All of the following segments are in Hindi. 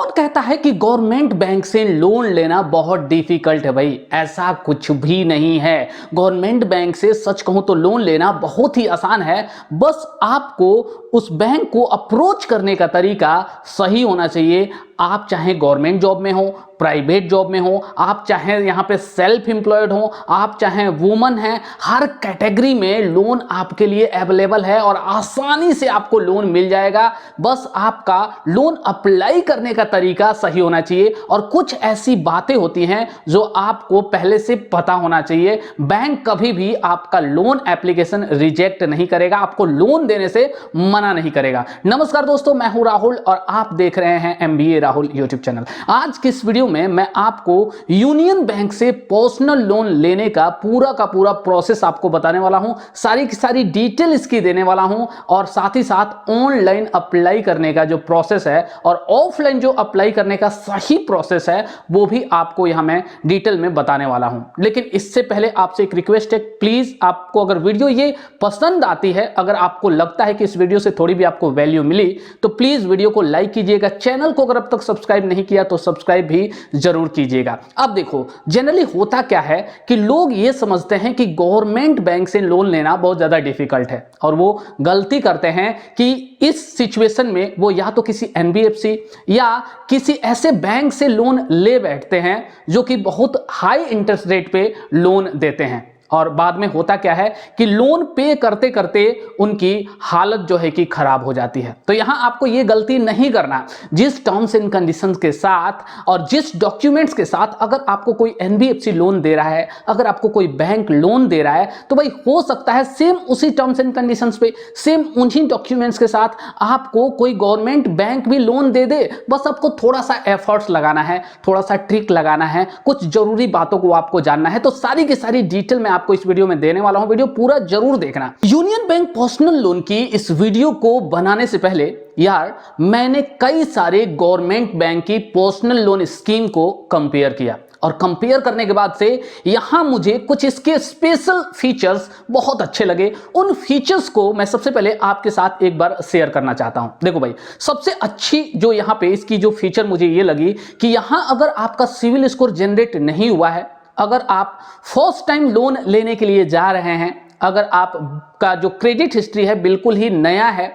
कौन कहता है कि गवर्नमेंट बैंक से लोन लेना बहुत डिफिकल्ट है? भाई ऐसा कुछ भी नहीं है। गवर्नमेंट बैंक से सच कहूं तो लोन लेना बहुत ही आसान है। बस आपको उस बैंक को अप्रोच करने का तरीका सही होना चाहिए। आप चाहे गवर्नमेंट जॉब में हो, प्राइवेट जॉब में हो, आप चाहे यहां पे सेल्फ एम्प्लॉयड हो, आप चाहे वुमन हैं, हर कैटेगरी में लोन आपके लिए अवेलेबल है और आसानी से आपको लोन मिल जाएगा। बस आपका लोन अप्लाई करने का तरीका सही होना चाहिए और कुछ ऐसी बातें होती हैं जो आपको पहले से पता होना चाहिए। बैंक कभी भी आपका लोन एप्लीकेशन रिजेक्ट नहीं करेगा, आपको लोन देने से मना नहीं करेगा। नमस्कार दोस्तों, मैं हूं राहुल और आप देख रहे हैं MBA राहुल यूट्यूब चैनल। आज की इस वीडियो में मैं आपको यूनियन बैंक से पर्सनल लोन लेने का पूरा प्रोसेस आपको बताने वाला हूं। सारी की सारी डिटेल इसकी देने वाला हूं और साथ ही साथ ऑनलाइन अप्लाई करने का जो प्रोसेस है और ऑफलाइन जो अप्लाई करने का सही प्रोसेस है वो भी आपको यहां मैं डिटेल में बताने वाला हूं। लेकिन इससे पहले आपसे एक रिक्वेस्ट है, प्लीज आपको अगर वीडियो ये पसंद आती है, अगर आपको लगता है कि इस वीडियो से थोड़ी भी आपको वैल्यू मिली तो प्लीज वीडियो को लाइक कीजिएगा। चैनल को अगर अब तक सब्सक्राइब नहीं किया तो सब्सक्राइब भी जरूर कीजिएगा। अब देखो, जनरली होता क्या है कि लोग ये समझते हैं कि गवर्नमेंट बैंक से लोन लेना बहुत ज्यादा डिफिकल्ट है और वो गलती करते हैं कि इस सिचुएशन में वो या तो किसी NBFC या किसी ऐसे बैंक से लोन ले बैठते हैं जो कि बहुत हाई इंटरेस्ट रेट पे लोन देते हैं और बाद में होता क्या है कि लोन पे करते करते उनकी हालत जो है कि खराब हो जाती है। तो यहां आपको ये गलती नहीं करना। जिस टर्म्स एंड कंडीशंस के साथ और जिस डॉक्यूमेंट्स के साथ अगर आपको कोई NBFC लोन दे रहा है, अगर आपको कोई बैंक लोन दे रहा है, तो भाई हो सकता है सेम उसी टर्म्स एंड कंडीशंस पे, सेम उन्हीं डॉक्यूमेंट्स के साथ आपको कोई गवर्नमेंट बैंक भी लोन दे दे। बस आपको थोड़ा सा एफर्ट्स लगाना है, थोड़ा सा ट्रिक लगाना है, कुछ जरूरी बातों को आपको जानना है। तो सारी की सारी डिटेल में आपको इस वीडियो में देने वाला हूं, वीडियो पूरा जरूर देखना। यूनियन बैंक पर्सनल लोन की इस वीडियो को बनाने से पहले यार मैंने कई सारे गवर्नमेंट बैंक की पर्सनल लोन स्कीम को कंपेयर किया और कंपेयर करने के बाद से यहां मुझे कुछ इसके स्पेशल फीचर्स बहुत अच्छे लगे। उन फीचर्स को मैं सबसे पहले आपके साथ एक बार शेयर करना चाहता हूं। देखो भाई, सबसे अच्छी जो यहां पे इसकी जो फीचर मुझे ये लगी कि यहां अगर आपका सिविल स्कोर जनरेट नहीं हुआ है, अगर आप फर्स्ट टाइम लोन लेने के लिए जा रहे हैं, अगर आपका जो क्रेडिट हिस्ट्री है बिल्कुल ही नया है,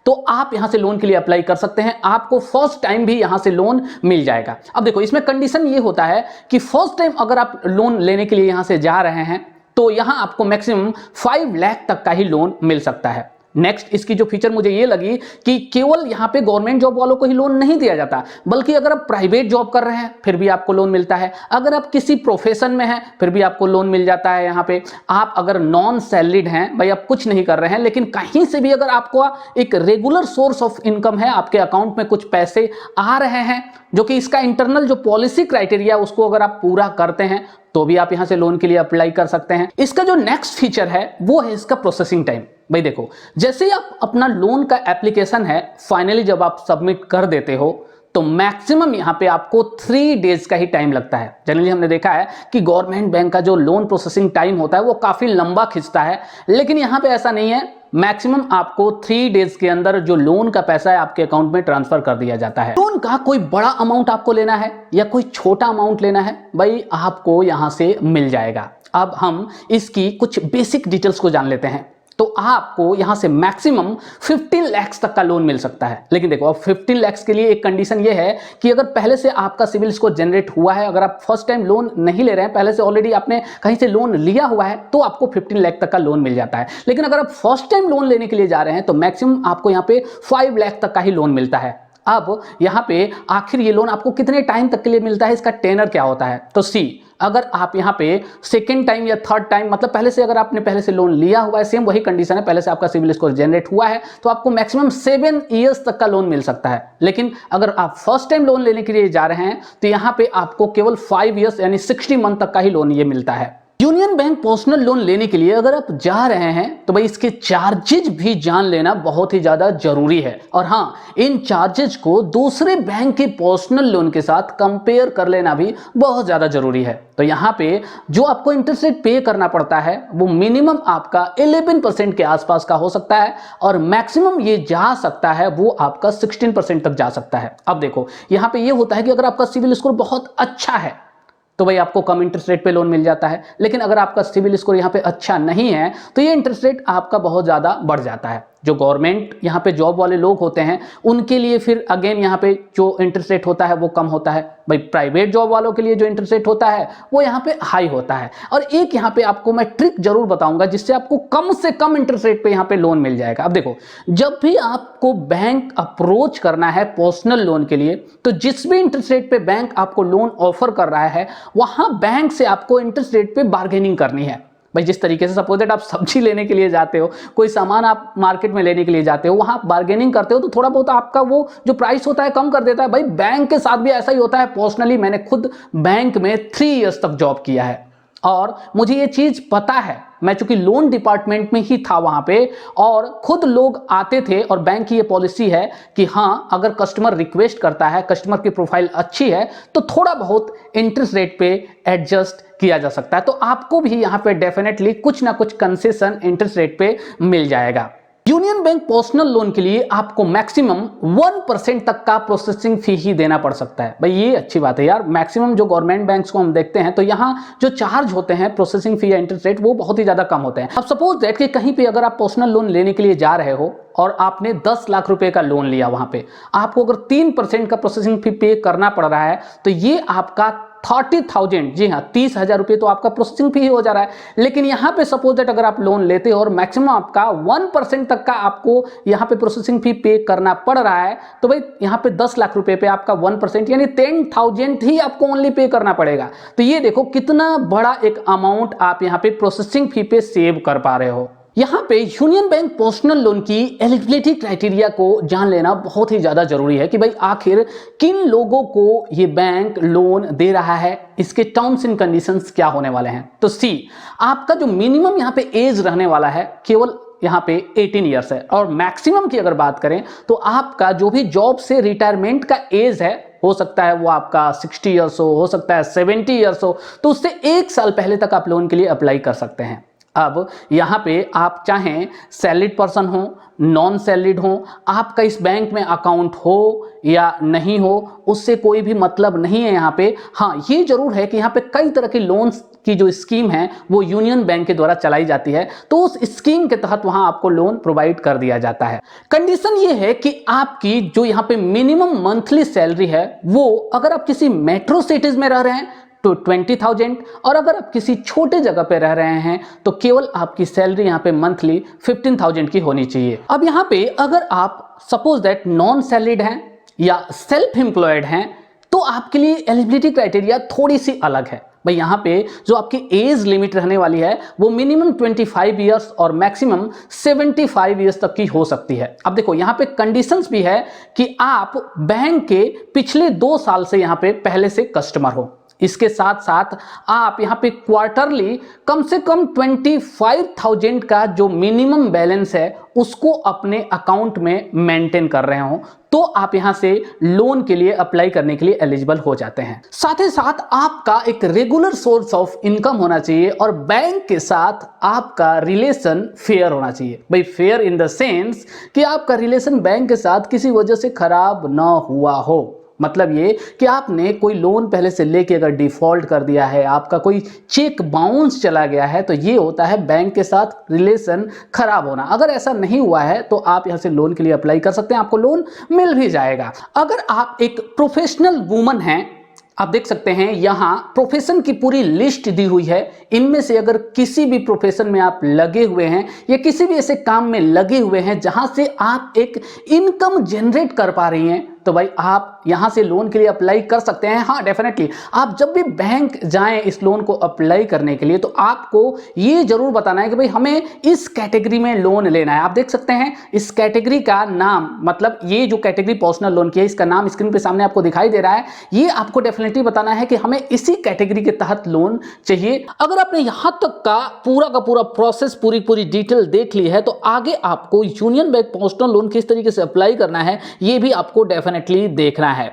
तो आप यहां से लोन के लिए अप्लाई कर सकते हैं। आपको फर्स्ट टाइम भी यहां से लोन मिल जाएगा। अब देखो, इसमें कंडीशन ये होता है कि फर्स्ट टाइम अगर आप लोन लेने के लिए यहां से जा रहे हैं तो यहां आपको मैक्सिमम 5 लाख तक का ही लोन मिल सकता है। नेक्स्ट इसकी जो फीचर मुझे ये लगी कि केवल यहां पे गवर्नमेंट जॉब वालों को ही लोन नहीं दिया जाता, बल्कि अगर आप प्राइवेट जॉब कर रहे हैं फिर भी आपको लोन मिलता है, अगर आप किसी प्रोफेशन में हैं फिर भी आपको लोन मिल जाता है। यहां पे आप अगर नॉन सैलरीड हैं, भाई आप कुछ नहीं कर रहे हैं, लेकिन कहीं से भी अगर आपको एक रेगुलर सोर्स ऑफ इनकम है, आपके अकाउंट में कुछ पैसे आ रहे हैं जो कि इसका इंटरनल जो पॉलिसी क्राइटेरिया उसको अगर आप पूरा करते हैं तो भी आप यहां से लोन के लिए अप्लाई कर सकते हैं। इसका जो नेक्स्ट फीचर है वो है इसका प्रोसेसिंग टाइम। भाई देखो, जैसे ही आप अपना लोन का एप्लीकेशन है फाइनली जब आप सबमिट कर देते हो तो मैक्सिमम यहां पे आपको 3 डेज का ही टाइम लगता है। जनरली हमने देखा है कि गवर्नमेंट बैंक का जो लोन प्रोसेसिंग टाइम होता है वो काफी लंबा खिंचता है, लेकिन यहां पे ऐसा नहीं है। मैक्सिमम आपको 3 डेज के अंदर जो लोन का पैसा है आपके अकाउंट में ट्रांसफर कर दिया जाता है। लोन का कोई बड़ा अमाउंट आपको लेना है या कोई छोटा अमाउंट लेना है, भाई आपको यहां से मिल जाएगा। अब हम इसकी कुछ बेसिक डिटेल्स को जान लेते हैं। तो आपको यहां से मैक्सिमम 15 लाख तक का लोन मिल सकता है। लेकिन देखो, अब 15 लाख के लिए एक कंडीशन ये है कि अगर पहले से आपका सिविल स्कोर जनरेट हुआ है, अगर आप फर्स्ट टाइम लोन नहीं ले रहे हैं, पहले से ऑलरेडी आपने कहीं से लोन लिया हुआ है, तो आपको 15 लाख तक का लोन मिल जाता है। लेकिन अगर आप फर्स्ट टाइम लोन लेने के लिए जा रहे हैं तो मैक्सिमम आपको यहां पे 5 लाख तक का ही लोन मिलता है। अब यहां पे आखिर ये लोन आपको कितने टाइम तक के लिए मिलता है, इसका टेनर क्या होता है? तो अगर आप यहां पे सेकेंड टाइम या थर्ड टाइम, मतलब पहले से अगर आपने पहले से लोन लिया हुआ है, सेम वही कंडीशन है, पहले से आपका सिविल स्कोर जनरेट हुआ है, तो आपको मैक्सिमम 7 ईयर्स तक का लोन मिल सकता है। लेकिन अगर आप फर्स्ट टाइम लोन लेने के लिए जा रहे हैं तो यहां पे आपको केवल 5 ईयर्स यानी 60 मंथ तक का ही लोन ये मिलता है। यूनियन बैंक पर्सनल लोन लेने के लिए अगर आप जा रहे हैं तो भाई इसके चार्जेज भी जान लेना बहुत ही ज्यादा जरूरी है। और हाँ, इन चार्जेज को दूसरे बैंक के पर्सनल लोन के साथ कंपेयर कर लेना भी बहुत ज्यादा जरूरी है। तो यहाँ पे जो आपको इंटरेस्ट रेट पे करना पड़ता है वो मिनिमम आपका 11% के आसपास का हो सकता है और मैक्सिमम ये जा सकता है वो आपका 16% तक जा सकता है। अब देखो यहाँ पे ये होता है कि अगर आपका सिविल स्कोर बहुत अच्छा है तो भाई आपको कम इंटरेस्ट रेट पे लोन मिल जाता है, लेकिन अगर आपका सिविल स्कोर यहाँ पे अच्छा नहीं है तो ये इंटरेस्ट रेट आपका बहुत ज़्यादा बढ़ जाता है। जो गवर्नमेंट यहाँ पे जॉब वाले लोग होते हैं उनके लिए फिर अगेन यहाँ पे जो इंटरेस्ट रेट होता है वो कम होता है। भाई प्राइवेट जॉब वालों के लिए जो इंटरेस्ट रेट होता है वो यहाँ पे हाई होता है। और एक यहाँ पे आपको मैं ट्रिक जरूर बताऊंगा जिससे आपको कम से कम इंटरेस्ट रेट पे यहाँ पे लोन मिल जाएगा। अब देखो, जब भी आपको बैंक अप्रोच करना है पर्सनल लोन के लिए तो जिस भी इंटरेस्ट रेट पे बैंक आपको लोन ऑफर कर रहा है वहां बैंक से आपको इंटरेस्ट रेट पे बार्गेनिंग करनी है। भाई जिस तरीके से सपोज दैट आप सब्जी लेने के लिए जाते हो, कोई सामान आप मार्केट में लेने के लिए जाते हो, वहां आप बार्गेनिंग करते हो तो थोड़ा बहुत आपका वो जो प्राइस होता है कम कर देता है। भाई बैंक के साथ भी ऐसा ही होता है। पर्सनली मैंने खुद बैंक में 3 इयर्स तक जॉब किया है और मुझे ये चीज पता है। मैं चूंकि लोन डिपार्टमेंट में ही था वहां पे और खुद लोग आते थे और बैंक की ये पॉलिसी है कि हाँ, अगर कस्टमर रिक्वेस्ट करता है, कस्टमर की प्रोफाइल अच्छी है तो थोड़ा बहुत इंटरेस्ट रेट पे एडजस्ट किया जा सकता है। तो आपको भी यहाँ पे डेफिनेटली कुछ ना कुछ कंसेशन इंटरेस्ट रेट पे मिल जाएगा। यूनियन बैंक पर्सनल लोन के लिए आपको मैक्सिमम 1% तक का प्रोसेसिंग फी ही देना पड़ सकता है। भाई ये अच्छी बात है यार। मैक्सिमम जो गवर्नमेंट बैंक्स को हम देखते हैं तो यहाँ जो चार्ज होते हैं प्रोसेसिंग फी या इंटरेस्ट रेट वो बहुत ही ज्यादा कम होते हैं। अब सपोज दैट कि कहीं पे अगर आप पर्सनल लोन लेने के लिए जा रहे हो और आपने 10 लाख रुपए का लोन लिया, वहां पे आपको अगर 3% का प्रोसेसिंग फी पे करना पड़ रहा है तो ये आपका 30,000, जी हाँ 30,000 रुपये तो आपका प्रोसेसिंग फी हो जा रहा है। लेकिन यहाँ पे सपोज दैट अगर आप लोन लेते हो और मैक्सिमम आपका 1% तक का आपको यहाँ पे प्रोसेसिंग फी पे करना पड़ रहा है तो भाई यहाँ पे 10 लाख रुपए पे आपका 1% यानी 10,000 ही आपको ओनली पे करना पड़ेगा। तो ये देखो कितना बड़ा एक अमाउंट आप यहाँ पे प्रोसेसिंग फी पे सेव कर पा रहे हो। यहाँ पे यूनियन बैंक पर्सनल लोन की एलिजिबिलिटी क्राइटेरिया को जान लेना बहुत ही ज्यादा जरूरी है कि भाई आखिर किन लोगों को ये बैंक लोन दे रहा है, इसके टर्म्स एंड कंडीशंस क्या होने वाले हैं। तो सी, आपका जो मिनिमम यहाँ पे एज रहने वाला है केवल यहाँ पे 18 ईयर्स है और मैक्सिमम की अगर बात करें तो आपका जो भी जॉब से रिटायरमेंट का एज है हो सकता है वो आपका 60 ईयर्स हो सकता है 70 ईयर्स हो, तो उससे 1 साल पहले तक आप लोन के लिए अप्लाई कर सकते हैं। अब यहाँ पे आप चाहें सैलरीड पर्सन हो, नॉन सैलरीड हो, आपका इस बैंक में अकाउंट हो या नहीं हो उससे कोई भी मतलब नहीं है यहाँ पे। हाँ, ये जरूर है कि यहाँ पे कई तरह की लोन्स की जो स्कीम है वो यूनियन बैंक के द्वारा चलाई जाती है तो उस स्कीम के तहत वहां आपको लोन प्रोवाइड कर दिया जाता है। कंडीशन ये है कि आपकी जो यहाँ पे मिनिमम मंथली सैलरी है वो अगर आप किसी मेट्रो सिटीज में रह रहे हैं तो 20,000 और अगर आप किसी छोटे जगह पे रह रहे हैं तो केवल आपकी सैलरी यहाँ पे मंथली 15,000 की होनी चाहिए। अब यहाँ पे अगर आप सपोज दैट नॉन सैलरीड हैं या सेल्फ एम्प्लॉयड हैं तो आपके लिए एलिजिबिलिटी क्राइटेरिया थोड़ी सी अलग है। भाई यहाँ पे जो आपकी एज लिमिट रहने वाली है वो मिनिमम 25 ईयर्स और मैक्सिमम 75 ईयर्स तक की हो सकती है। अब देखो यहाँ पे कंडीशंस भी है कि आप बैंक के पिछले 2 साल से यहाँ पे पहले से कस्टमर हो। इसके साथ साथ आप यहाँ पे क्वार्टरली कम से कम 25,000 का जो मिनिमम बैलेंस है उसको अपने अकाउंट में मेंटेन कर रहे हो तो आप यहाँ से लोन के लिए अप्लाई करने के लिए एलिजिबल हो जाते हैं। साथ ही साथ आपका एक रेगुलर सोर्स ऑफ इनकम होना चाहिए और बैंक के साथ आपका रिलेशन फेयर होना चाहिए। भाई फेयर इन द सेंस कि आपका रिलेशन बैंक के साथ किसी वजह से खराब ना हुआ हो। मतलब ये कि आपने कोई लोन पहले से लेके अगर डिफॉल्ट कर दिया है, आपका कोई चेक बाउंस चला गया है तो ये होता है बैंक के साथ रिलेशन खराब होना। अगर ऐसा नहीं हुआ है तो आप यहाँ से लोन के लिए अप्लाई कर सकते हैं, आपको लोन मिल भी जाएगा। अगर आप एक प्रोफेशनल वुमन हैं, आप देख सकते हैं यहाँ प्रोफेशन की पूरी लिस्ट दी हुई है। इनमें से अगर किसी भी प्रोफेशन में आप लगे हुए हैं या किसी भी ऐसे काम में लगे हुए हैं जहां से आप एक इनकम जनरेट कर पा रही हैं तो भाई आप यहां से लोन के लिए अप्लाई कर सकते हैं। हाँ डेफिनेटली आप जब भी बैंक जाएं इस लोन को अप्लाई करने के लिए तो आपको ये जरूर बताना है कि भाई हमें इस कैटेगरी में लोन लेना है। आप देख सकते हैं इस कैटेगरी का नाम, मतलब ये जो कैटेगरी पर्सनल लोन की है इसका नाम स्क्रीन पे सामने आपको दिखाई दे रहा है। ये आपको डेफिनेटली बताना है कि हमें इसी कैटेगरी के तहत लोन चाहिए। अगर आपने यहां तक का पूरा प्रोसेस पूरी डिटेल देख ली है तो आगे आपको यूनियन बैंक पर्सनल लोन किस तरीके से अप्लाई करना है ये भी आपको डेफिनेटली देखना है।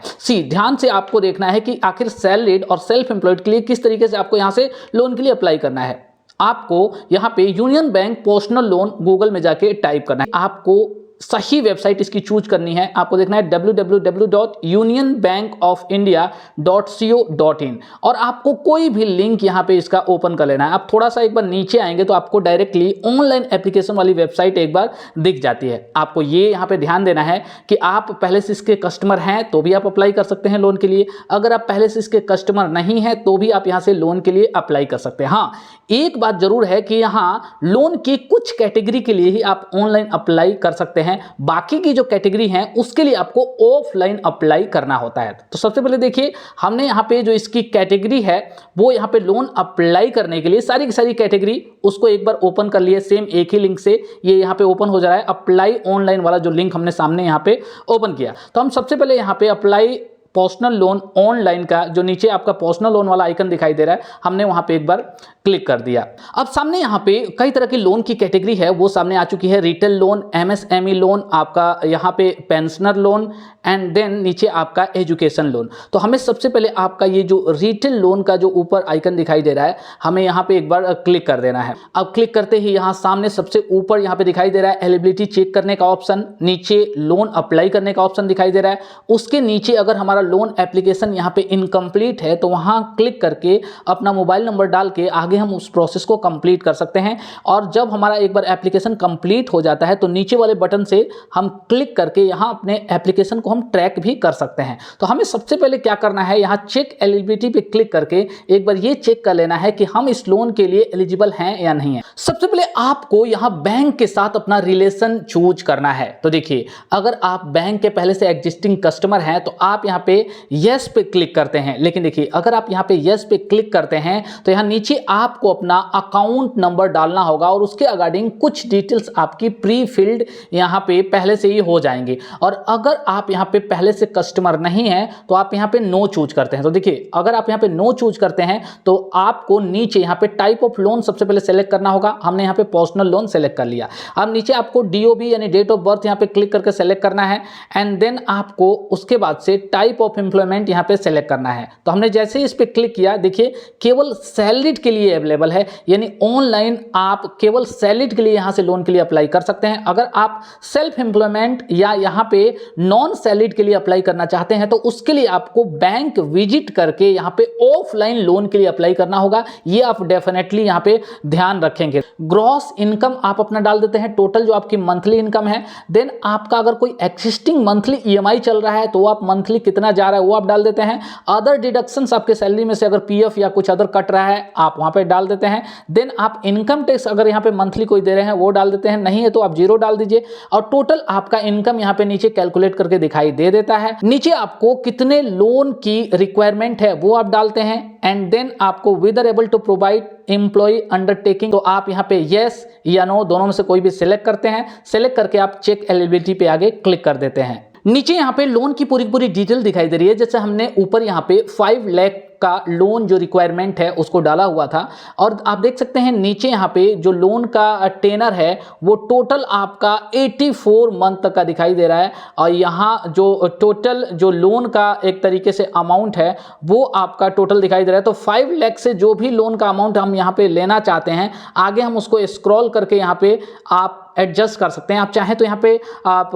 ध्यान से आपको देखना है कि आखिर सैलरीड और सेल्फ एम्प्लॉयड के लिए किस तरीके से आपको यहां से लोन के लिए अप्लाई करना है। आपको यहां पे union bank personal loan Google में जाके टाइप करना है। आपको सही वेबसाइट इसकी चूज करनी है। आपको देखना है www.unionbankofindia.co.in और आपको कोई भी लिंक यहां पे इसका ओपन कर लेना है। आप थोड़ा सा एक बार नीचे आएंगे तो आपको डायरेक्टली ऑनलाइन एप्लीकेशन वाली वेबसाइट एक बार दिख जाती है। आपको ये यहां पे ध्यान देना है कि आप पहले से इसके कस्टमर हैं तो भी आप अप्लाई कर सकते हैं लोन के लिए। अगर आप पहले से इसके कस्टमर नहीं है तो भी आप यहां से लोन के लिए अप्लाई कर सकते हैं। हाँ एक बात जरूर है कि यहां लोन की कुछ कैटेगरी के लिए ही आप ऑनलाइन अप्लाई कर सकते हैं, बाकी की जो कैटेगरी है उसके लिए आपको ऑफलाइन अप्लाई करना होता है। तो सबसे पहले देखिए हमने यहाँ पे जो इसकी कैटेगरी है वो यहाँ पे लोन अप्लाई करने के लिए सारी की सारी कैटेगरी उसको एक बार ओपन कर लिए। सेम एक ही लिंक से ये यहाँ पे ओपन हो जा रहा है। अप्लाई ऑनलाइन वाला जो लिंक हमने सामने यहाँ पे ओपन किया तो हम सबसे पहले यहाँ पे अप्लाई पर्सनल लोन ऑनलाइन का जो नीचे आपका पर्सनल लोन वाला आइकन दिखाई दे रहा है हमने वहां पे एक बार क्लिक कर दिया। अब सामने यहाँ पे कई तरह की लोन की कैटेगरी है वो सामने आ चुकी है। रिटेल लोन, एमएसएमई लोन, आपका यहाँ पे पेंशनर लोन एंड देन नीचे आपका एजुकेशन लोन। तो हमें सबसे पहले आपका ये जो रिटेल लोन का जो ऊपर आइकन दिखाई दे रहा है हमें यहाँ पे एक बार क्लिक कर देना है। अब क्लिक करते ही यहाँ सामने सबसे ऊपर यहाँ पे दिखाई दे रहा है एलिजिबिलिटी चेक करने का ऑप्शन, नीचे लोन अप्लाई करने का ऑप्शन दिखाई दे रहा है। उसके नीचे अगर हमारा लोन एप्लीकेशन यहाँ पे इनकम्प्लीट है तो वहां क्लिक करके अपना मोबाइल नंबर डाल के आगे हम उस प्रोसेस को कंप्लीट कर सकते हैं। और जब हमारा एक बार एप्लीकेशन कंप्लीट हो जाता है तो नीचे वाले बटन से हम क्लिक करके यहाँ अपने एप्लीकेशन को हम ट्रैक भी कर सकते हैं। तो हमें सबसे पहले क्या करना है यहाँ चेक एलिजिबिलिटी पे क्लिक करके एक बार ये चेक कर लेना है कि हम इस लोन के लिए एलिजिबल हैं या नहीं है। सबसे पहले आपको यहाँ बैंक के साथ अपना रिलेशन चूज करना है। तो देखिए अगर आप बैंक के पहले से एग्जिस्टिंग कस्टमर हैं तो आप यहाँ पे यस पे क्लिक करते हैं। लेकिन देखिए अगर आप यहाँ पे यस पे क्लिक करते हैं तो यहाँ नीचे आपको अपना अकाउंट नंबर डालना होगा और उसके अकॉर्डिंग कुछ डिटेल्स आपकी प्री फिल्ड यहाँ पे पहले से ही हो जाएंगे। और अगर आप यहाँ पे पहले से कस्टमर नहीं है तो आप यहाँ पे नो चूज करते हैं। तो देखिए अगर आप यहाँ पे नो चूज करते हैं तो आपको नीचे यहाँ पे टाइप ऑफ लोन सबसे पहले सेलेक्ट करना होगा। हमने यहाँ पे पर्सनल लोन सेलेक्ट कर लिया। अब नीचे आपको डीओबी यानी डेट ऑफ बर्थ यहाँ पे क्लिक करके सेलेक्ट करना है एंड देन आपको उसके बाद से टाइप ऑफ एम्प्लॉयमेंट यहाँ पे सेलेक्ट करना है। तो हमने जैसे ही इस पे क्लिक किया देखिए केवल सैलरीड के लिए अवेलेबल है, यानी ऑनलाइन आप केवल सैलरीड के लिए यहाँ से लोन के लिए अप्लाई कर सकते हैं। अगर आप सेल्फ एम्प्लॉयमेंट या यहाँ पे नॉन सैलरीड के लिए अप्लाई करना चाहते हैं तो उसके लिए आपको बैंक विजिट करके यहाँ पे ऑफलाइन लोन के लिए अप्लाई करना होगा। ये आप डेफिनेटली यहाँ पे ध्यान रखेंगे। ग्रॉस इनकम आप अपना डाल देते हैं, टोटल जो आपकी मंथली इनकम है। देन आपका अगर कोई एक्सिस्टिंग मंथली ईएमआई चल रहा है तो आप मंथली कितना जा रहा है वो आप डाल देते हैं। अदर डिडक्शंस आपके सैलरी में से अगर पीएफ या कुछ अदर कट रहा है आप वहां पे डाल देते हैं। देन आप इनकम टैक्स अगर यहाँ पे मंथली कोई दे रहे हैं वो डाल देते हैं, नहीं है तो आप 0 डाल दीजिए। और टोटल आपका इनकम यहाँ पे नीचे कैलकुलेट करके दिखाई दे देता है। नीचे आपको कितने लोन की रिक्वायरमेंट है वो आप डालते हैं एंड देन आपको whether able to provide employ undertaking तो आप यहाँ पे यस या नो दोनों में से कोई भी सिलेक्ट करते हैं। सिलेक्ट करके आप चेक एलिजिबिलिटी पे आगे क्लिक कर देते हैं। नीचे यहाँ पे लोन की पूरी डिटेल दिखाई दे रही है। जैसे हमने ऊपर यहाँ पे 5 लाख का लोन जो रिक्वायरमेंट है उसको डाला हुआ था और आप देख सकते हैं नीचे यहाँ पे जो लोन का टेनर है वो टोटल आपका 84 मंथ तक का दिखाई दे रहा है। और यहाँ जो टोटल जो लोन का एक तरीके से अमाउंट है वो आपका टोटल दिखाई दे रहा है। तो 5 लाख से जो भी लोन का अमाउंट हम यहाँ पे लेना चाहते हैं आगे हम उसको स्क्रॉल करके यहाँ पे आप एडजस्ट कर सकते हैं। आप चाहें तो यहाँ पे आप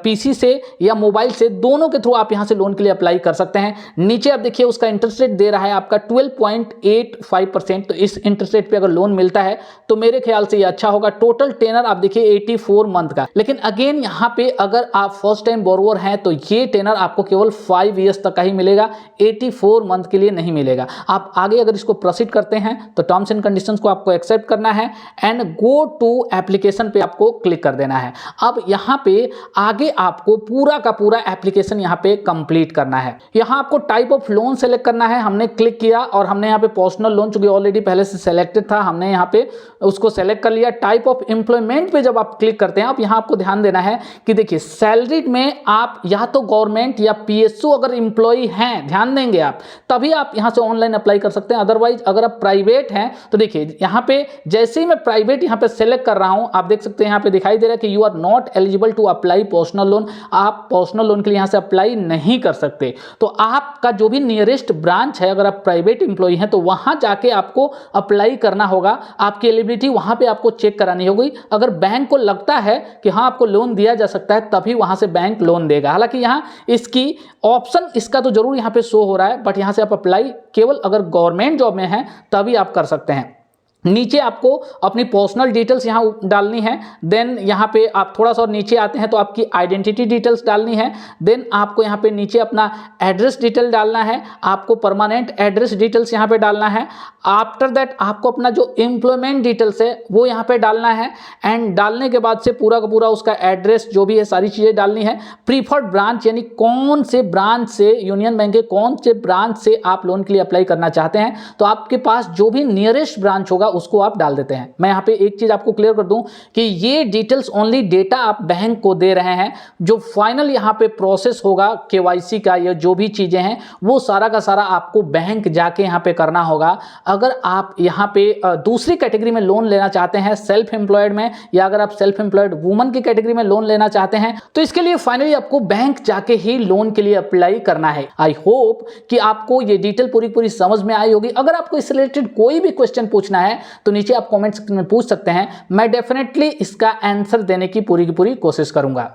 पीसी से या मोबाइल से दोनों के थ्रू आप यहाँ से लोन के लिए अप्लाई कर सकते हैं। नीचे आप देखिए उसका इंटरेस्ट रेट दे रहा है आपका 12.85%। तो इस इंटरेस्ट रेट पे अगर लोन मिलता है तो मेरे ख्याल से ये अच्छा होगा। टोटल टेनर आप देखिए 84 मंथ का। लेकिन अगेन यहाँ पे अगर आप फर्स्ट टाइम बोरोवर हैं तो ये टेनर आपको केवल 5 ईयर्स तक का ही मिलेगा, 84 मंथ के लिए नहीं मिलेगा। आप आगे अगर इसको प्रोसीड करते हैं तो टर्म्स एंड कंडीशंस को आपको एक्सेप्ट करना है एंड गो टू एप्लीकेशन पे आपको आपको क्लिक कर देना है। अब यहाँ पे आगे आपको पूरा का पूरा एप्लीकेशन यहाँ पे कंप्लीट करना है। यहाँ आपको टाइप ऑफ लोन सेलेक्ट करना है। हमने क्लिक किया और हमने यहाँ पे पर्सनल लोन चूंकि ऑलरेडी पहले से सेलेक्टेड था, हमने यहाँ पे उसको सेलेक्ट कर लिया। टाइप ऑफ एम्प्लॉयमेंट पे जब आप क्लिक करते हैं, अब यहाँ आपको ध्यान देना है कि देखिए सैलरीड में आप या तो गवर्नमेंट या पीएसयू अगर इंप्लॉई हैं, ध्यान देंगे आप, तभी आप यहाँ से ऑनलाइन अप्लाई कर सकते हैं। अदरवाइज अगर आप प्राइवेट हैं तो देखिए यहाँ पे जैसे ही मैं प्राइवेट यहाँ पे सेलेक्ट कर रहा हूँ, आप देख सकते हैं यहाँ पे दिखाई दे रहा है कि you are not eligible to apply personal loan. आप पर्सनल लोन के लिए यहाँ से अप्लाई नहीं कर सकते। तो आपका जो भी नियरेस्ट ब्रांच है, अगर आप प्राइवेट इंप्लॉई हैं तो वहां जाके आपको अप्लाई करना होगा। आपकी एलिजिबिलिटी वहां पे आपको चेक करानी होगी। अगर बैंक को लगता है कि हाँ आपको लोन दिया जा सकता है, तभी वहां से बैंक लोन देगा। हालांकि यहाँ इसकी ऑप्शन इसका तो जरूर यहाँ पे शो हो रहा है, बट यहाँ से आप अप्लाई केवल अगर गवर्नमेंट जॉब में है तभी आप कर सकते हैं। नीचे आपको अपनी पर्सनल डिटेल्स यहाँ डालनी है। देन यहाँ पे आप थोड़ा सा और नीचे आते हैं तो आपकी आइडेंटिटी डिटेल्स डालनी है। देन आपको यहाँ पे नीचे अपना एड्रेस डिटेल डालना है। आपको परमानेंट एड्रेस डिटेल्स यहाँ पे डालना है। आफ्टर दैट आपको अपना जो एम्प्लॉयमेंट डिटेल्स है वो यहाँ पे डालना है। एंड डालने के बाद से पूरा का पूरा उसका एड्रेस जो भी है सारी चीज़ें डालनी है। प्रीफर्ड ब्रांच यानी कौन से ब्रांच से, यूनियन बैंक के कौन से ब्रांच से आप लोन के लिए अप्लाई करना चाहते हैं, तो आपके पास जो भी नियरेस्ट ब्रांच होगा उसको आप डाल देते हैं। मैं यहाँ पे एक चीज आपको क्लियर कर दूं कि ये डिटेल्स ओनली डेटा आप बैंक को दे रहे हैं। जो फाइनल यहाँ पे प्रोसेस होगा केवाईसी का या जो भी चीजें हैं वो सारा का सारा आपको बैंक जाके यहाँ पे करना होगा। अगर आप यहाँ पे दूसरी कैटेगरी में लोन लेना चाहते हैं, सेल्फ एम्प्लॉयड में, या अगर आप सेल्फ एम्प्लॉयड वुमन की कैटेगरी में लोन लेना चाहते हैं, तो इसके लिए फाइनली आपको बैंक जाके ही लोन के लिए अप्लाई करना है। आई होप कि आपको ये डिटेल पूरी समझ में आई होगी। अगर आपको इससे रिलेटेड कोई भी क्वेश्चन पूछना है तो नीचे आप कमेंट सेक्शन में पूछ सकते हैं। मैं डेफिनेटली इसका आंसर देने की पूरी कोशिश करूंगा।